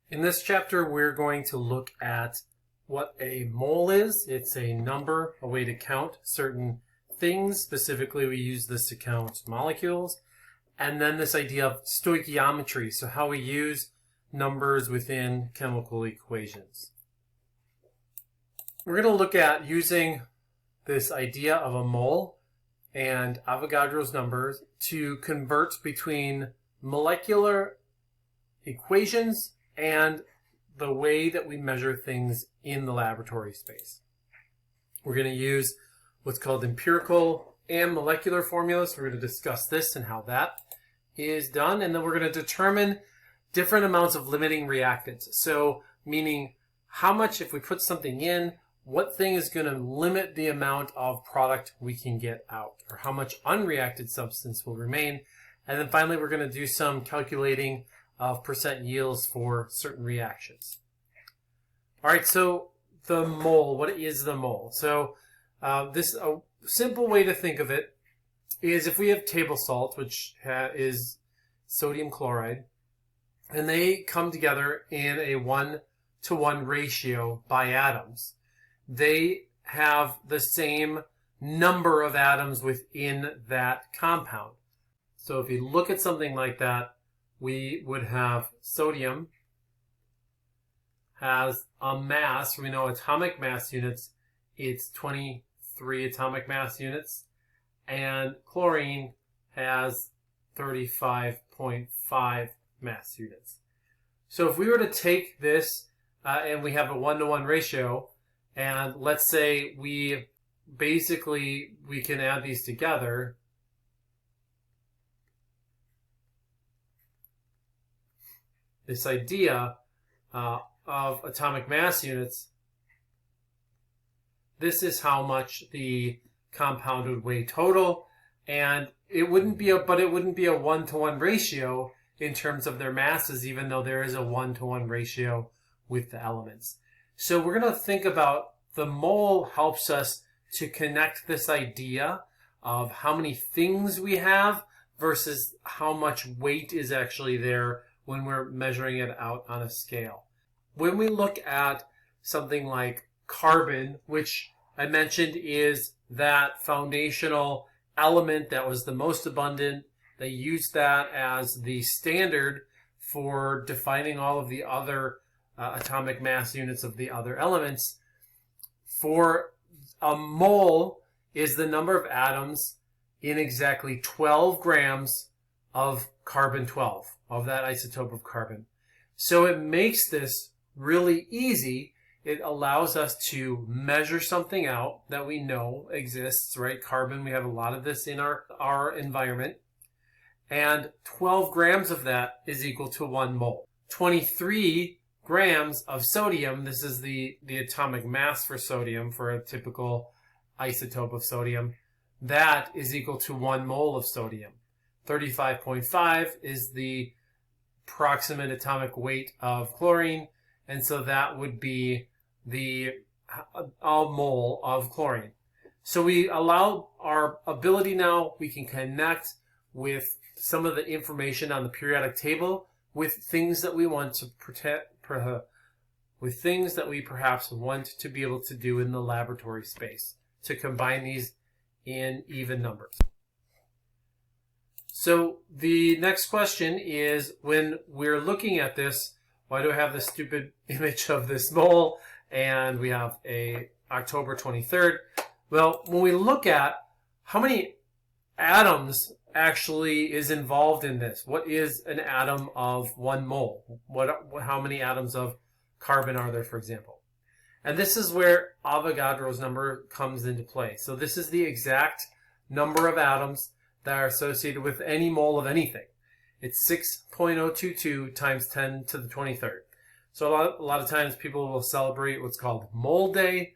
In this chapter, we're going to look at what a mole is. It's a number, a way to count certain things. Specifically, we use this to count molecules. And then this idea of stoichiometry, so how we use numbers within chemical equations. We're going to look at using this idea of a mole and Avogadro's numbers to convert between molecular equations and the way that we measure things in the laboratory space. We're going to use what's called empirical and molecular formulas. We're going to discuss this and how that is done. And then we're going to determine different amounts of limiting reactants. So meaning how much, if we put something in, what thing is going to limit the amount of product we can get out, or how much unreacted substance will remain. And then finally, we're going to do some calculating of percent yields for certain reactions. All right, so the mole, what is the mole? So a simple way to think of it is if we have table salt, which is sodium chloride, and they come together in a 1-to-1 ratio by atoms, they have the same number of atoms within that compound. So if you look at something like that, we would have sodium has a mass, we know atomic mass units, it's 23 atomic mass units, and chlorine has 35.5 mass units. So if we were to take this and we have a 1-to-1 ratio, and let's say we can add these together, this idea of atomic mass units, this is how much the compound would weigh total, and it wouldn't be a 1-to-1 ratio in terms of their masses, even though there is a 1-to-1 ratio with the elements. So we're going to think about the mole helps us to connect this idea of how many things we have versus how much weight is actually there when we're measuring it out on a scale. When we look at something like carbon, which I mentioned is that foundational element that was the most abundant, they used that as the standard for defining all of the other atomic mass units of the other elements. For a mole is the number of atoms in exactly 12 grams of carbon-12, of that isotope of carbon. So it makes this really easy. It allows us to measure something out that we know exists, right? Carbon, we have a lot of this in our environment. And 12 grams of that is equal to 1 mole. 23 grams of sodium, this is the atomic mass for sodium for a typical isotope of sodium, that is equal to 1 mole of sodium. 35.5 is the approximate atomic weight of chlorine, and so that would be a mole of chlorine. So we allow our ability now, we can connect with some of the information on the periodic table with things that we want to with things that we perhaps want to be able to do in the laboratory space, to combine these in even numbers. So the next question is, when we're looking at this, why do I have this stupid image of this mole and we have a October 23rd? Well, when we look at how many atoms actually is involved in this, what is an atom of 1 mole? How many atoms of carbon are there, for example? And this is where Avogadro's number comes into play. So this is the exact number of atoms that are associated with any mole of anything. It's 6.022 times 10 to the 23rd. So a lot of times people will celebrate what's called Mole Day.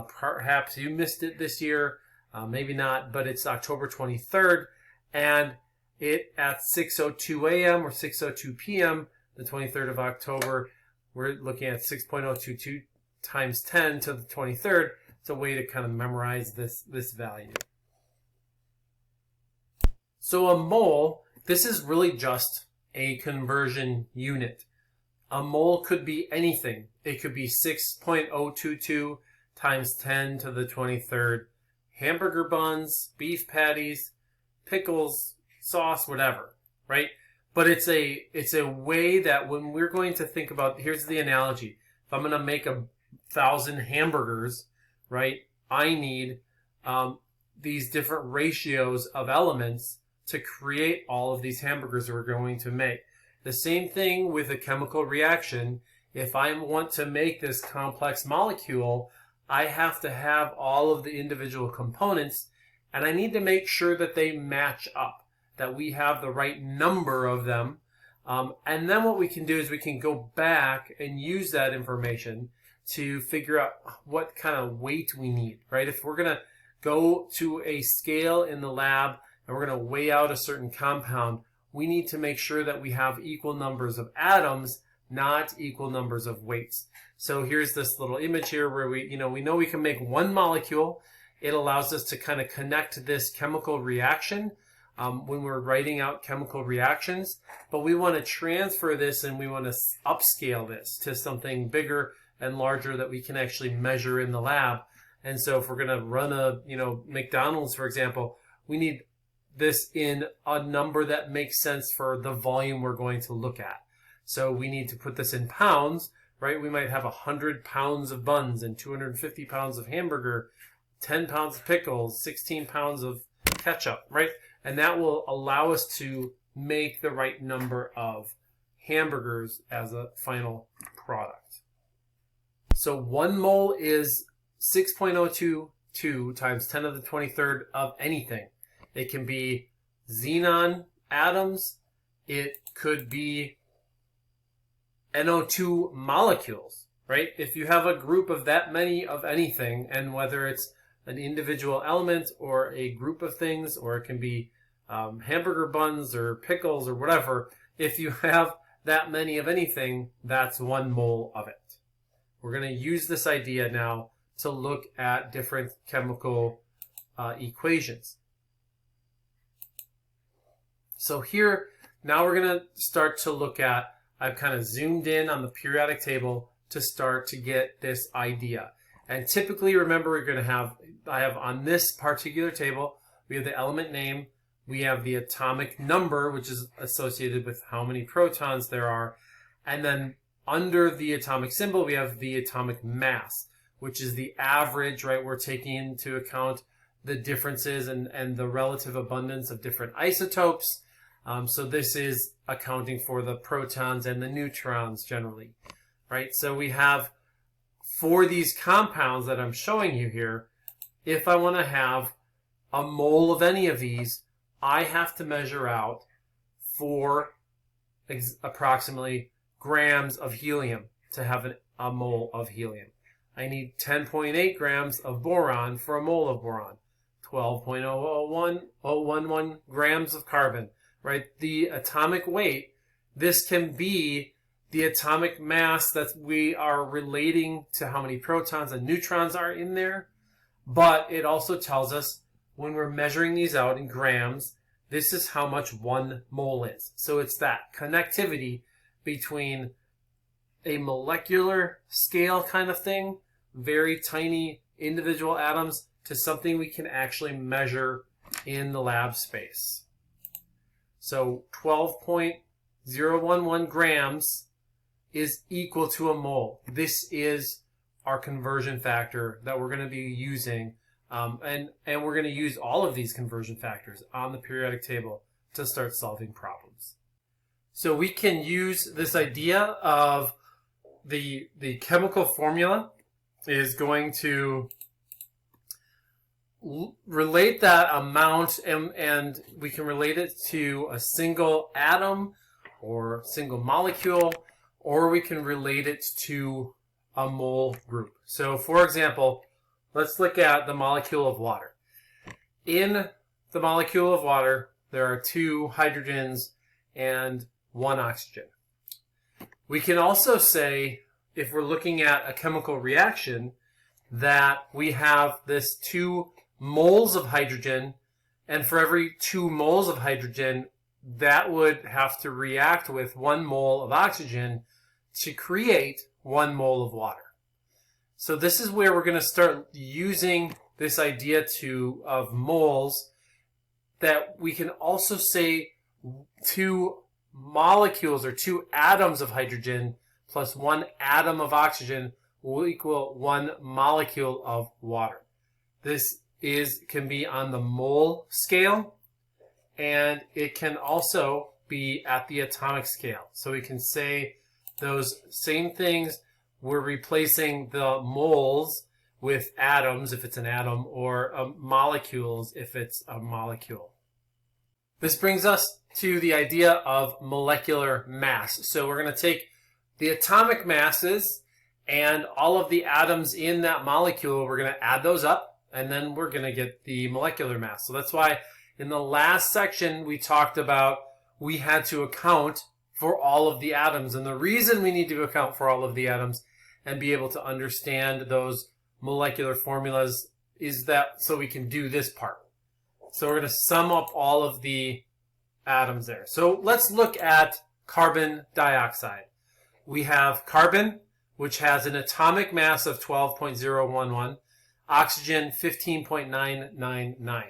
Perhaps you missed it this year, maybe not, but it's October 23rd, and it at 6:02 a.m. or 6:02 p.m., the 23rd of October, we're looking at 6.022 times 10 to the 23rd. It's a way to kind of memorize this value. So a mole, this is really just a conversion unit. A mole could be anything. It could be 6.022 times 10 to the 23rd hamburger buns, beef patties, pickles, sauce, whatever, right? But it's a way that when we're going to think about, here's the analogy. If I'm going to make 1,000 hamburgers, right, I need these different ratios of elements to create all of these hamburgers we're going to make. The same thing with a chemical reaction. If I want to make this complex molecule, I have to have all of the individual components, and I need to make sure that they match up, that we have the right number of them. And then what we can do is we can go back and use that information to figure out what kind of weight we need, right? If we're going to go to a scale in the lab and we're going to weigh out a certain compound, we need to make sure that we have equal numbers of atoms, not equal numbers of weights. So here's this little image here where we know we can make one molecule. It allows us to kind of connect this chemical reaction when we're writing out chemical reactions, but we want to transfer this and we want to upscale this to something bigger and larger that we can actually measure in the lab. And so if we're going to run a, McDonald's, for example, we need this in a number that makes sense for the volume we're going to look at. So we need to put this in pounds, right? We might have 100 pounds of buns and 250 pounds of hamburger, 10 pounds of pickles, 16 pounds of ketchup, right? And that will allow us to make the right number of hamburgers as a final product. So 1 mole is 6.022 times 10 to the 23rd of anything. It can be xenon atoms. It could be NO2 molecules, right? If you have a group of that many of anything, and whether it's an individual element or a group of things, or it can be hamburger buns or pickles or whatever, if you have that many of anything, that's 1 mole of it. We're going to use this idea now to look at different chemical equations. So here, now we're going to start to look at, I've kind of zoomed in on the periodic table to start to get this idea. And typically, remember, we're going to have, I have on this particular table, we have the element name, we have the atomic number, which is associated with how many protons there are, and then under the atomic symbol, we have the atomic mass, which is the average, right? We're taking into account the differences and the relative abundance of different isotopes. So this is accounting for the protons and the neutrons generally, right? So we have, for these compounds that I'm showing you here, if I want to have a mole of any of these, I have to measure out 4 approximately grams of helium to have a mole of helium. I need 10.8 grams of boron for a mole of boron, 12.011 grams of carbon, right? The atomic weight, this can be the atomic mass that we are relating to how many protons and neutrons are in there, but it also tells us when we're measuring these out in grams, this is how much 1 mole is. So it's that connectivity between a molecular scale kind of thing, very tiny individual atoms, to something we can actually measure in the lab space. So 12.011 grams is equal to a mole. This is our conversion factor that we're going to be using. And we're going to use all of these conversion factors on the periodic table to start solving problems. So we can use this idea of the chemical formula is going to relate that amount, and we can relate it to a single atom or single molecule, or we can relate it to a mole group. So for example, let's look at the molecule of water. In the molecule of water, there are 2 hydrogens and 1 oxygen. We can also say, if we're looking at a chemical reaction, that we have this 2 moles of hydrogen, and for every 2 moles of hydrogen, that would have to react with 1 mole of oxygen to create 1 mole of water. So this is where we're going to start using this idea of moles, that we can also say 2 molecules or 2 atoms of hydrogen plus 1 atom of oxygen will equal 1 molecule of water. This can be on the mole scale, and it can also be at the atomic scale. So we can say those same things. We're replacing the moles with atoms if it's an atom, or molecules if it's a molecule. This brings us to the idea of molecular mass. So we're going to take the atomic masses and all of the atoms in that molecule, we're going to add those up, and then we're going to get the molecular mass. So that's why in the last section we talked about we had to account for all of the atoms. And the reason we need to account for all of the atoms and be able to understand those molecular formulas is that so we can do this part. So we're going to sum up all of the atoms there. So let's look at carbon dioxide. We have carbon, which has an atomic mass of 12.011, oxygen 15.999.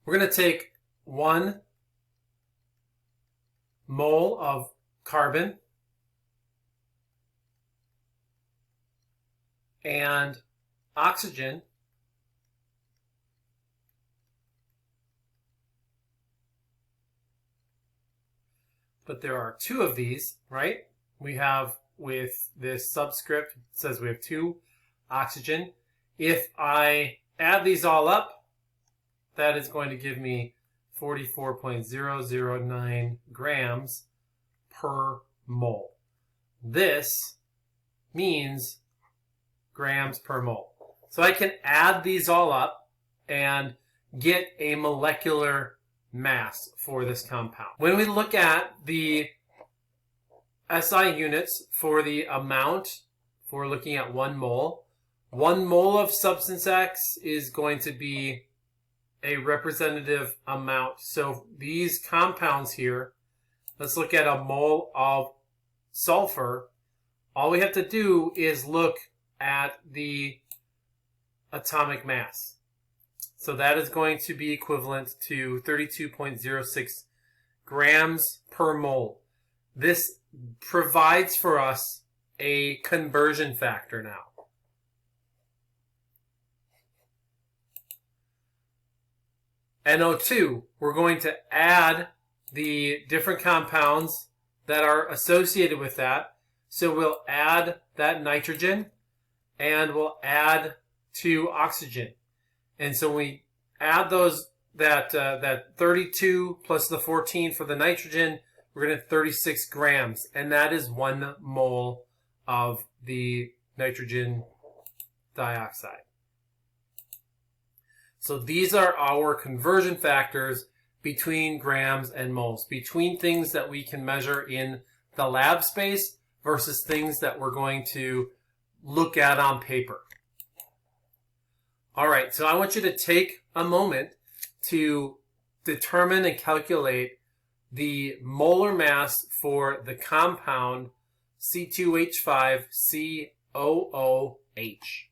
We're going to take 1 mole of carbon and oxygen but there are 2 of these, right? We have with this subscript, it says we have 2 oxygen. If I add these all up, that is going to give me 44.009 grams per mole. This means grams per mole. So I can add these all up and get a molecular mass for this compound. When we look at the SI units for the amount, for looking at 1 mole, 1 mole of substance X is going to be a representative amount. So these compounds here, let's look at a mole of sulfur. All we have to do is look at the atomic mass. So that is going to be equivalent to 32.06 grams per mole. This provides for us a conversion factor now. NO2, we're going to add the different compounds that are associated with that. So we'll add that nitrogen and we'll add 2 oxygen. And so we add those, that 32 plus the 14 for the nitrogen, we're going to have 36 grams. And that is 1 mole of the nitrogen dioxide. So these are our conversion factors between grams and moles, between things that we can measure in the lab space versus things that we're going to look at on paper. All right, so I want you to take a moment to determine and calculate the molar mass for the compound C2H5COOH.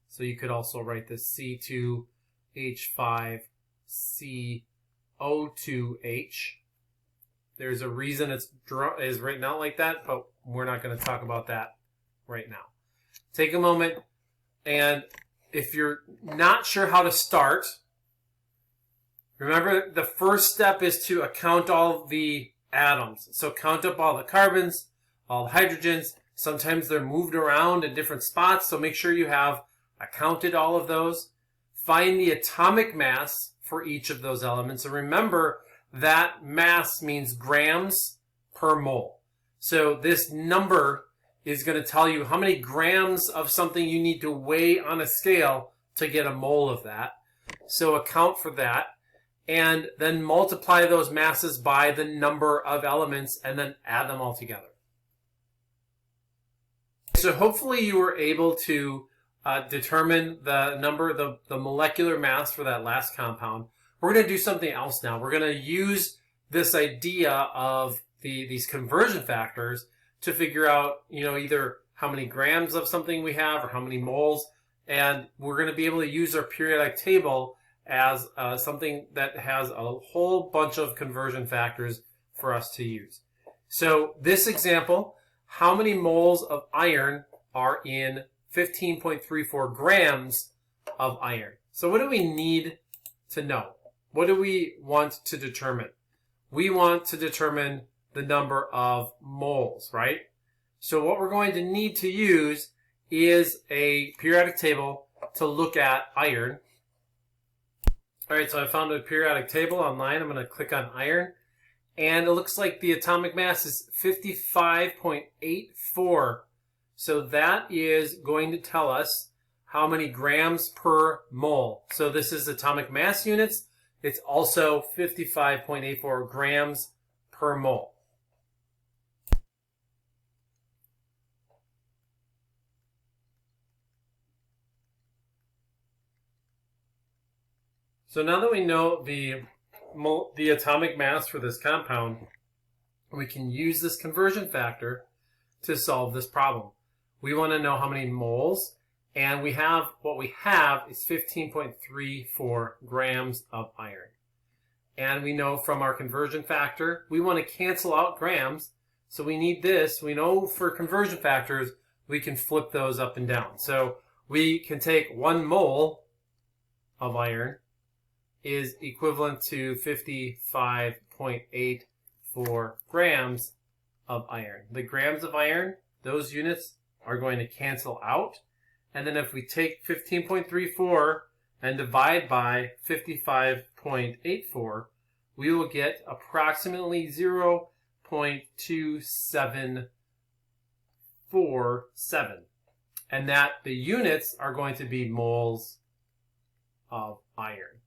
So you could also write this C2H5CO2H. There's a reason it's written out like that, but we're not going to talk about that right now. Take a moment, and if you're not sure how to start, remember the first step is to account all the atoms. So count up all the carbons, all the hydrogens. Sometimes they're moved around in different spots, so make sure you have counted all of those. Find the atomic mass for each of those elements. And remember that mass means grams per mole. So this number is going to tell you how many grams of something you need to weigh on a scale to get a mole of that. So account for that. And then multiply those masses by the number of elements and then add them all together. So hopefully you were able to determine the number, the molecular mass for that last compound. We're going to do something else now. We're going to use this idea of these conversion factors to figure out, either how many grams of something we have or how many moles. And we're going to be able to use our periodic table as something that has a whole bunch of conversion factors for us to use. So this example, how many moles of iron are in 15.34 grams of iron? So what do we need to know? What do we want to determine? We want to determine the number of moles, right? So what we're going to need to use is a periodic table to look at iron. All right, so I found a periodic table online. I'm going to click on iron. And it looks like the atomic mass is 55.84. So that is going to tell us how many grams per mole. So this is atomic mass units. It's also 55.84 grams per mole. So now that we know the atomic mass for this compound, we can use this conversion factor to solve this problem. We want to know how many moles, and what we have is 15.34 grams of iron. And we know from our conversion factor, we want to cancel out grams, so we need this. We know for conversion factors, we can flip those up and down. So we can take 1 mole of iron is equivalent to 55.84 grams of iron. The grams of iron, those units are going to cancel out. And then if we take 15.34 and divide by 55.84, we will get approximately 0.2747. And that the units are going to be moles of iron.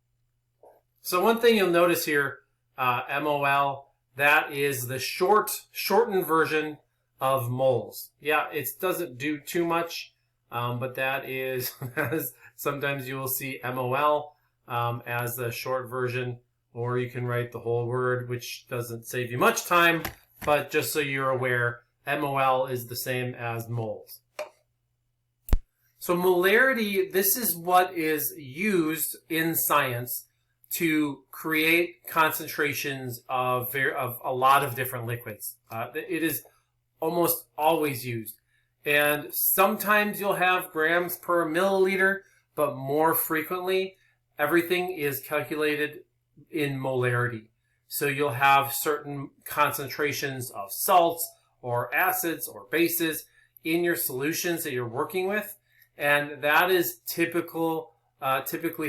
So one thing you'll notice here, MOL, that is the shortened version of moles. Yeah, it doesn't do too much, but that is, sometimes you will see MOL as the short version, or you can write the whole word, which doesn't save you much time, but just so you're aware, MOL is the same as moles. So molarity, this is what is used in science to create concentrations of a lot of different liquids. It is almost always used. And sometimes you'll have grams per milliliter, but more frequently, everything is calculated in molarity. So you'll have certain concentrations of salts or acids or bases in your solutions that you're working with. And that is typically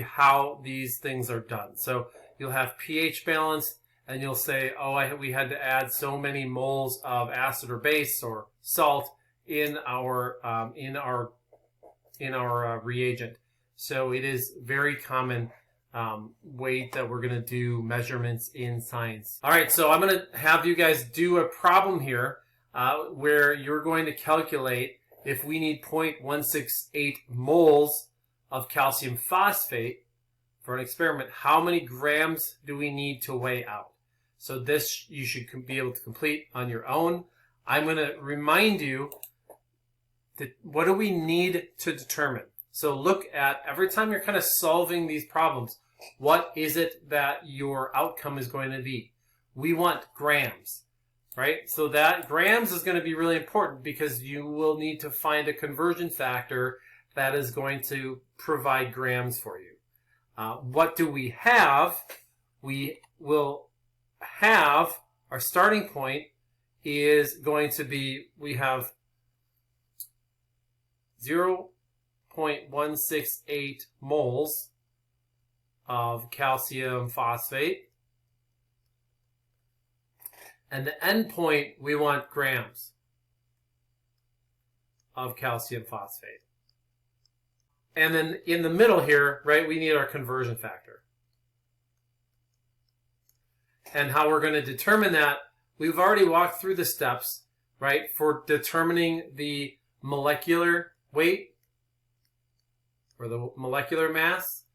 how these things are done. So you'll have pH balance, and you'll say, we had to add so many moles of acid or base or salt in our reagent. So it is very common way that we're going to do measurements in science. All right, so I'm going to have you guys do a problem here where you're going to calculate if we need 0.168 moles of calcium phosphate for an experiment, how many grams do we need to weigh out? So this you should be able to complete on your own. I'm going to remind you that what do we need to determine? So look at every time you're kind of solving these problems, what is it that your outcome is going to be? We want grams, right? So that grams is going to be really important because you will need to find a conversion factor that is going to provide grams for you. What do we have? We will have, our starting point is going to be, we have 0.168 moles of calcium phosphate. And the end point, we want grams of calcium phosphate. And then in the middle here, right, we need our conversion factor. And how we're going to determine that, we've already walked through the steps, right, for determining the molecular weight or the molecular mass.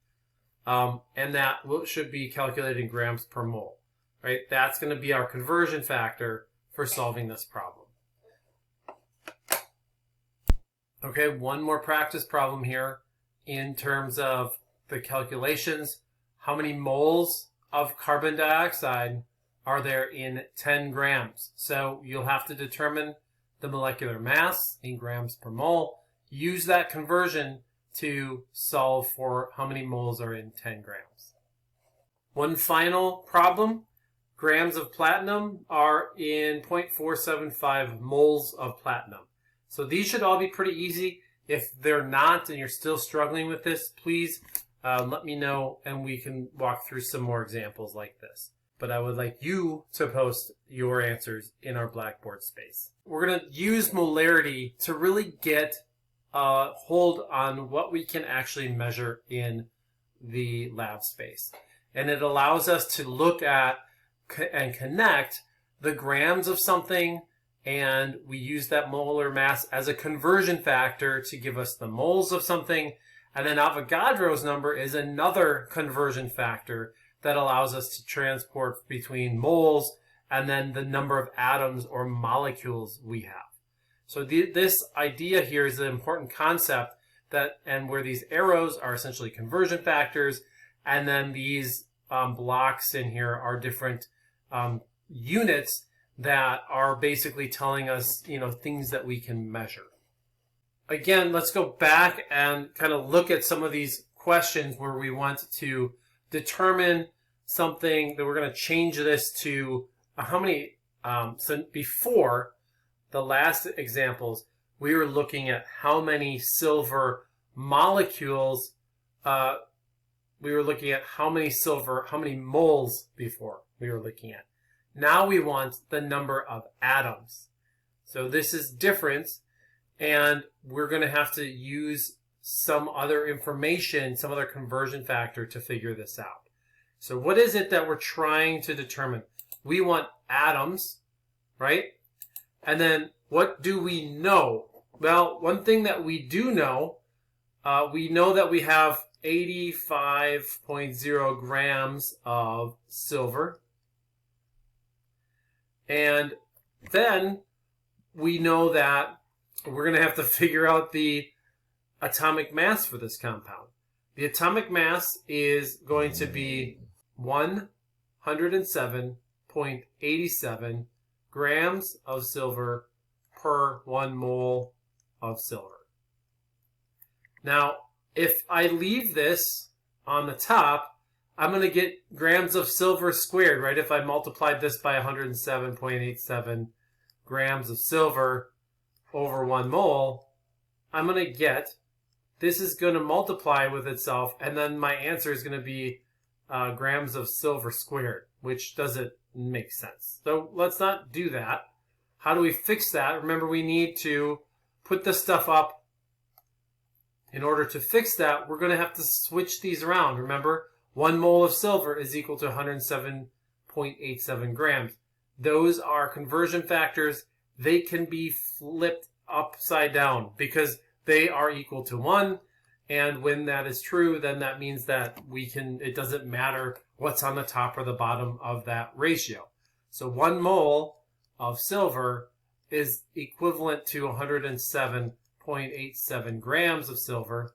And that should be calculated in grams per mole, right? That's going to be our conversion factor for solving this problem. Okay, one more practice problem here in terms of the calculations. How many moles of carbon dioxide are there in 10 grams? So you'll have to determine the molecular mass in grams per mole. Use that conversion to solve for how many moles are in 10 grams. One final problem. Grams of platinum are in 0.475 moles of platinum. So these should all be pretty easy. If they're not and you're still struggling with this, please let me know and we can walk through some more examples like this. But I would like you to post your answers in our Blackboard space. We're going to use molarity to really get a hold on what we can actually measure in the lab space. And it allows us to look at and connect the grams of something, and we use that molar mass as a conversion factor to give us the moles of something. And then Avogadro's number is another conversion factor that allows us to transport between moles and then the number of atoms or molecules we have. So this idea here is an important concept that, and where these arrows are essentially conversion factors, and then these blocks in here are different units that are basically telling us, things that we can measure. Again, let's go back and kind of look at some of these questions where we want to determine something that we're going to change this to how many. So before the last examples, we were looking at how many silver molecules. We were looking at how many moles before we were looking at. Now we want the number of atoms. So this is different, and we're going to have to use some other information, some other conversion factor to figure this out. So what is it that we're trying to determine? We want atoms, right? And then what do we know? Well, one thing that we do know, we know that we have 85.0 grams of silver. And then we know that we're going to have to figure out the atomic mass for this compound. The atomic mass is going to be 107.87 grams of silver per 1 mole of silver. Now, if I leave this on the top, I'm going to get grams of silver squared, right? If I multiplied this by 107.87 grams of silver over 1 mole, I'm going to get, this is going to multiply with itself, and then my answer is going to be grams of silver squared, which doesn't make sense. So let's not do that. How do we fix that? Remember, we need to put this stuff up. In order to fix that, we're going to have to switch these around. Remember, 1 mole of silver is equal to 107.87 grams. Those are conversion factors. They can be flipped upside down because they are equal to 1. And when that is true, then that means that it doesn't matter what's on the top or the bottom of that ratio. So 1 mole of silver is equivalent to 107.87 grams of silver.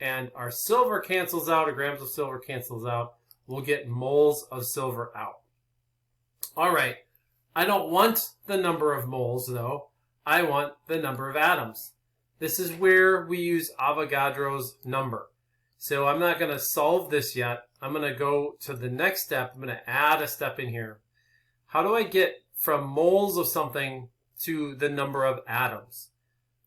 And our silver cancels out, or grams of silver cancels out. We'll get moles of silver out. All right. I don't want the number of moles, though. I want the number of atoms. This is where we use Avogadro's number. So I'm not going to solve this yet. I'm going to go to the next step. I'm going to add a step in here. How do I get from moles of something to the number of atoms?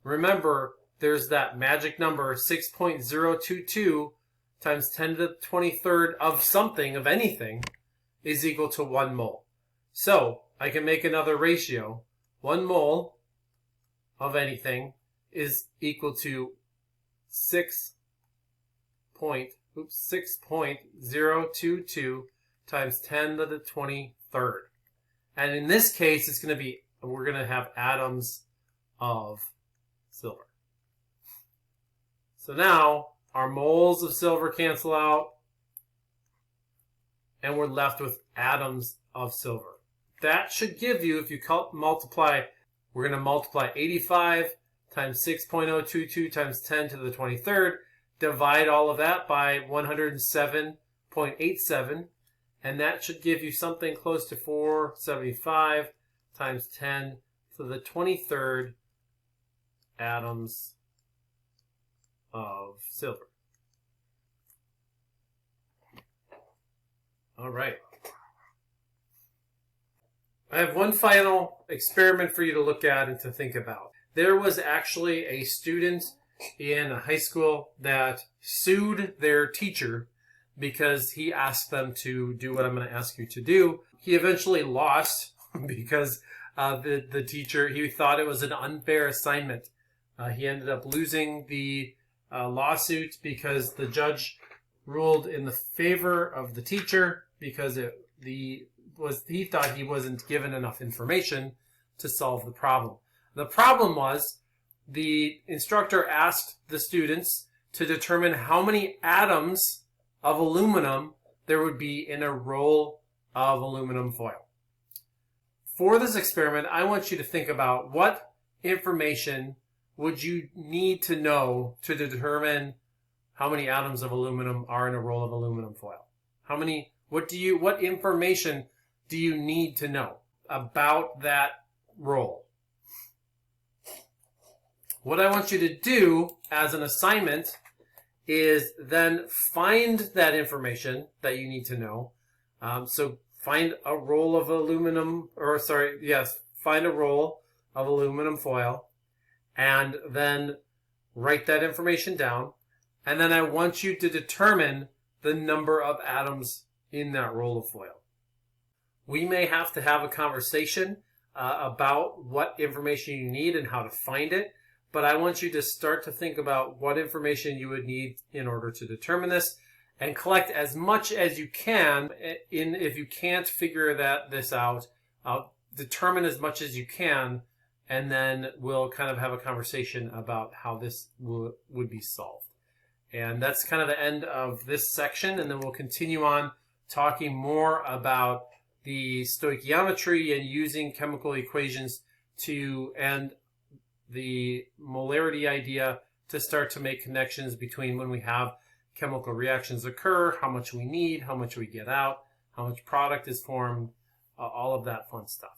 Remember, there's that magic number 6.022 times 10 to the 23rd of something, of anything, is equal to 1 mole. So I can make another ratio. 1 mole of anything is equal to 6.022 times 10 to the 23rd. And in this case, it's going to be, we're going to have atoms of silver. So now our moles of silver cancel out, and we're left with atoms of silver. That should give you, if you multiply, we're going to multiply 85 times 6.022 times 10 to the 23rd. Divide all of that by 107.87, and that should give you something close to 475 times 10 to the 23rd atoms of silver. All right. I have one final experiment for you to look at and to think about. There was actually a student in a high school that sued their teacher because he asked them to do what I'm going to ask you to do. He eventually lost because the teacher, he thought it was an unfair assignment. He ended up losing the lawsuit because the judge ruled in the favor of the teacher because he thought he wasn't given enough information to solve the problem. The problem was the instructor asked the students to determine how many atoms of aluminum there would be in a roll of aluminum foil. For this experiment, I want you to think about what information would you need to know to determine how many atoms of aluminum are in a roll of aluminum foil? What information do you need to know about that roll? What I want you to do as an assignment is then find that information that you need to know. So find a roll of find a roll of aluminum foil and then write that information down. And then I want you to determine the number of atoms in that roll of foil. We may have to have a conversation about what information you need and how to find it. But I want you to start to think about what information you would need in order to determine this and collect as much as you can. If you can't figure this out, determine as much as you can, and then we'll kind of have a conversation about how this would be solved. And that's kind of the end of this section, and then we'll continue on talking more about the stoichiometry and using chemical equations and the molarity idea to start to make connections between when we have chemical reactions occur, how much we need, how much we get out, how much product is formed, all of that fun stuff.